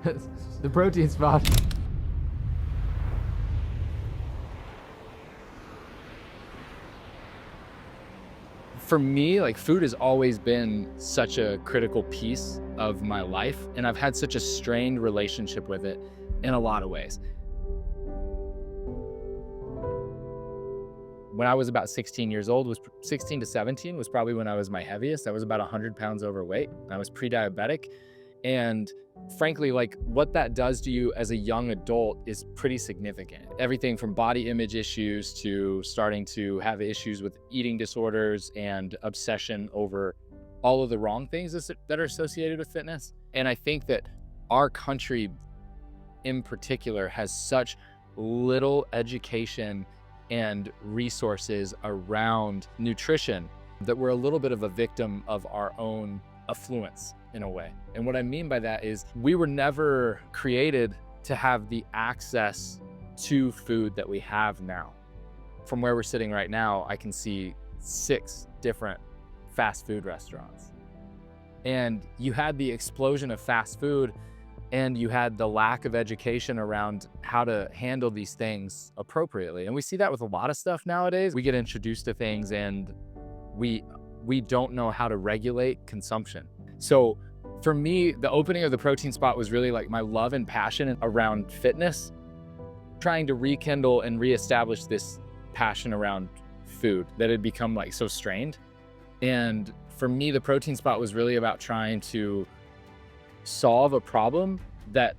The protein spot. For me, like, food has always been such a critical piece of my life, and I've had such a strained relationship with it in a lot of ways. When I was about 16 years old, 16 to 17 was probably when I was my heaviest. I was about 100 pounds overweight. I was pre-diabetic. And frankly, like, what that does to you as a young adult is pretty significant. Everything from body image issues to starting to have issues with eating disorders and obsession over all of the wrong things that are associated with fitness. And I think that our country in particular has such little education and resources around nutrition that we're a little bit of a victim of our own affluence in a way. And what I mean by that is we were never created to have the access to food that we have now. From where we're sitting right now, I can see 6 different fast food restaurants. And you had the explosion of fast food, and you had the lack of education around how to handle these things appropriately. And we see that with a lot of stuff nowadays. We get introduced to things and we don't know how to regulate consumption. So for me, the opening of the protein spot was really like my love and passion around fitness, trying to rekindle and reestablish this passion around food that had become like so strained. And for me, the protein spot was really about trying to solve a problem that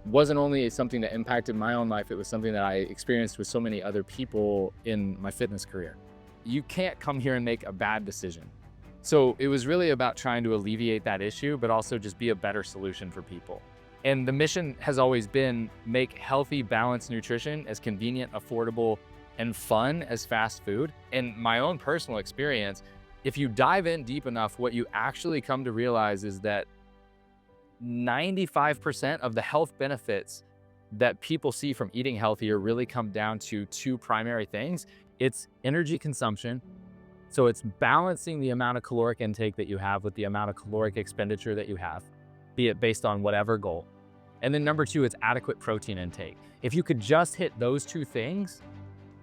wasn't only something that impacted my own life, it was something that I experienced with so many other people in my fitness career. You can't come here and make a bad decision. So it was really about trying to alleviate that issue, but also just be a better solution for people. And the mission has always been make healthy, balanced nutrition as convenient, affordable, and fun as fast food. In my own personal experience, if you dive in deep enough, what you actually come to realize is that 95% of the health benefits that people see from eating healthier really come down to 2 primary things. It's energy consumption. So it's balancing the amount of caloric intake that you have with the amount of caloric expenditure that you have, be it based on whatever goal. And then number 2, it's adequate protein intake. If you could just hit those 2 things,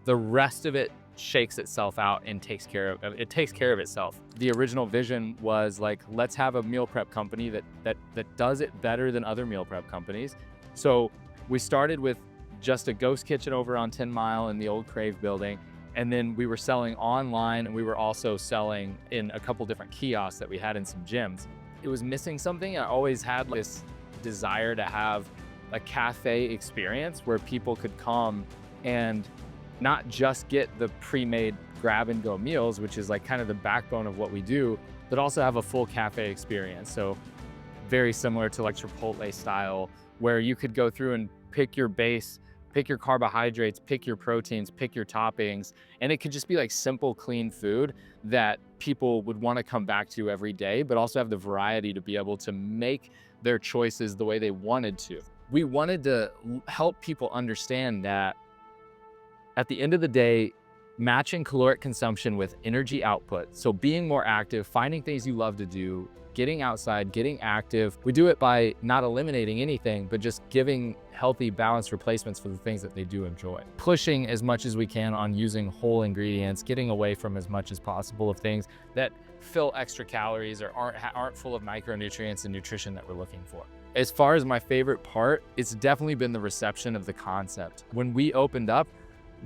the rest of it shakes itself out and takes care of itself. The original vision was like, let's have a meal prep company that does it better than other meal prep companies. So we started with just a ghost kitchen over on 10 Mile in the old Crave building. And then we were selling online, and we were also selling in a couple different kiosks that we had in some gyms. It was missing something. I always had this desire to have a cafe experience where people could come and not just get the pre-made grab and go meals, which is like kind of the backbone of what we do, but also have a full cafe experience. So very similar to like Chipotle style, where you could go through and pick your base, pick your carbohydrates, pick your proteins, pick your toppings, and it could just be like simple, clean food that people would want to come back to every day, but also have the variety to be able to make their choices the way they wanted to. We wanted to help people understand that at the end of the day, matching caloric consumption with energy output, so being more active, finding things you love to do, getting outside, getting active. We do it by not eliminating anything, but just giving healthy, balanced replacements for the things that they do enjoy. Pushing as much as we can on using whole ingredients, getting away from as much as possible of things that fill extra calories or aren't full of micronutrients and nutrition that we're looking for. As far as my favorite part, it's definitely been the reception of the concept. When we opened up,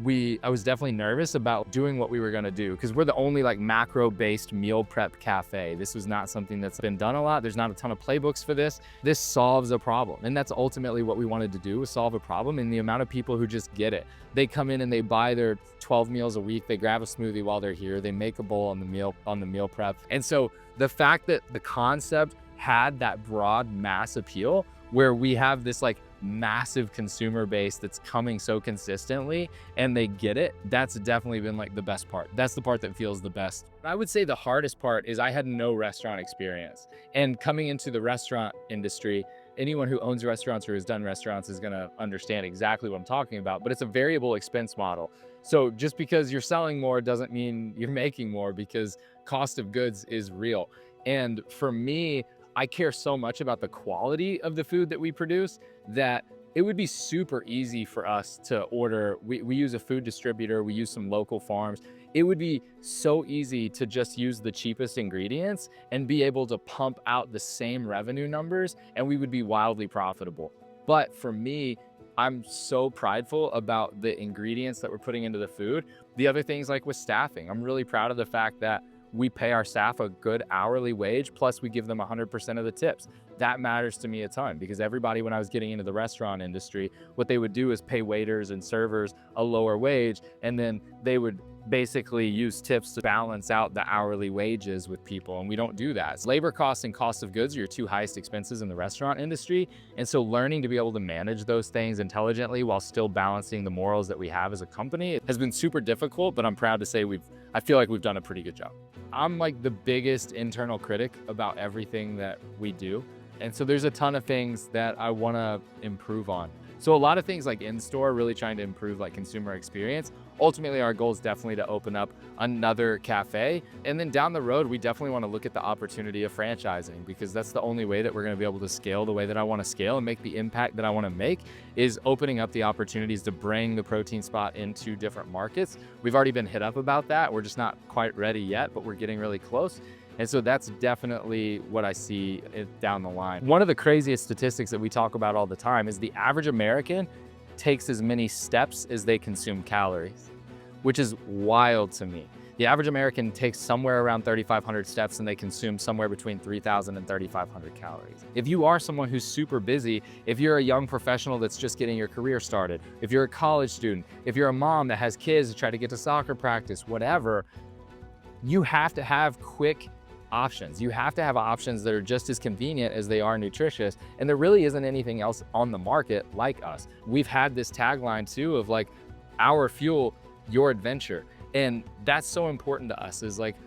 I was definitely nervous about doing what we were gonna do, because we're the only like macro-based meal prep cafe. This was not something that's been done a lot. There's not a ton of playbooks for this. This solves a problem. And that's ultimately what we wanted to do, was solve a problem. And the amount of people who just get it. They come in and they buy their 12 meals a week. They grab a smoothie while they're here. They make a bowl on the meal prep. And so the fact that the concept had that broad mass appeal, where we have this like massive consumer base that's coming so consistently and they get it, that's definitely been like the best part. That's the part that feels the best. I would say the hardest part is I had no restaurant experience. And coming into the restaurant industry, anyone who owns restaurants or has done restaurants is gonna understand exactly what I'm talking about, but it's a variable expense model. So just because you're selling more doesn't mean you're making more, because cost of goods is real. And for me, I care so much about the quality of the food that we produce that it would be super easy for us to order. We use a food distributor, we use some local farms. It would be so easy to just use the cheapest ingredients and be able to pump out the same revenue numbers, and we would be wildly profitable. But for me, I'm so prideful about the ingredients that we're putting into the food. The other things, like with staffing, I'm really proud of the fact that we pay our staff a good hourly wage, plus we give them 100% of the tips. That matters to me a ton, because everybody, when I was getting into the restaurant industry, what they would do is pay waiters and servers a lower wage, and then they would basically use tips to balance out the hourly wages with people, and we don't do that. Labor costs and cost of goods are your two highest expenses in the restaurant industry, and so learning to be able to manage those things intelligently while still balancing the morals that we have as a company has been super difficult, but I'm proud to say I feel like we've done a pretty good job. I'm like the biggest internal critic about everything that we do, and so there's a ton of things that I want to improve on. So a lot of things like in-store, really trying to improve like consumer experience. Ultimately, our goal is definitely to open up another cafe. And then down the road, we definitely want to look at the opportunity of franchising, because that's the only way that we're going to be able to scale the way that I want to scale and make the impact that I want to make, is opening up the opportunities to bring the protein spot into different markets. We've already been hit up about that. We're just not quite ready yet, but we're getting really close. And so that's definitely what I see down the line. One of the craziest statistics that we talk about all the time is the average American takes as many steps as they consume calories, which is wild to me. The average American takes somewhere around 3,500 steps, and they consume somewhere between 3,000 and 3,500 calories. If you are someone who's super busy, if you're a young professional that's just getting your career started, if you're a college student, if you're a mom that has kids to try to get to soccer practice, whatever, you have to have quick options. You have to have options that are just as convenient as they are nutritious. And there really isn't anything else on the market like us. We've had this tagline too of like, our fuel, your adventure. And that's so important to us, is like,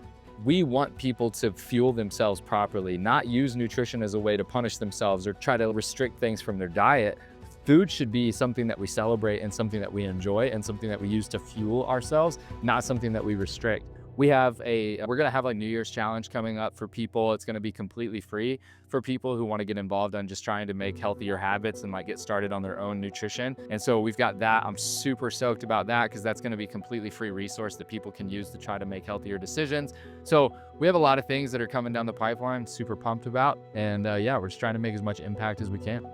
we want people to fuel themselves properly, not use nutrition as a way to punish themselves or try to restrict things from their diet. Food should be something that we celebrate and something that we enjoy and something that we use to fuel ourselves, not something that we restrict. We're gonna have a New Year's challenge coming up for people. It's gonna be completely free for people who want to get involved on just trying to make healthier habits and like get started on their own nutrition. And so we've got that. I'm super stoked about that, because that's gonna be a completely free resource that people can use to try to make healthier decisions. So we have a lot of things that are coming down the pipeline, super pumped about. And yeah, we're just trying to make as much impact as we can.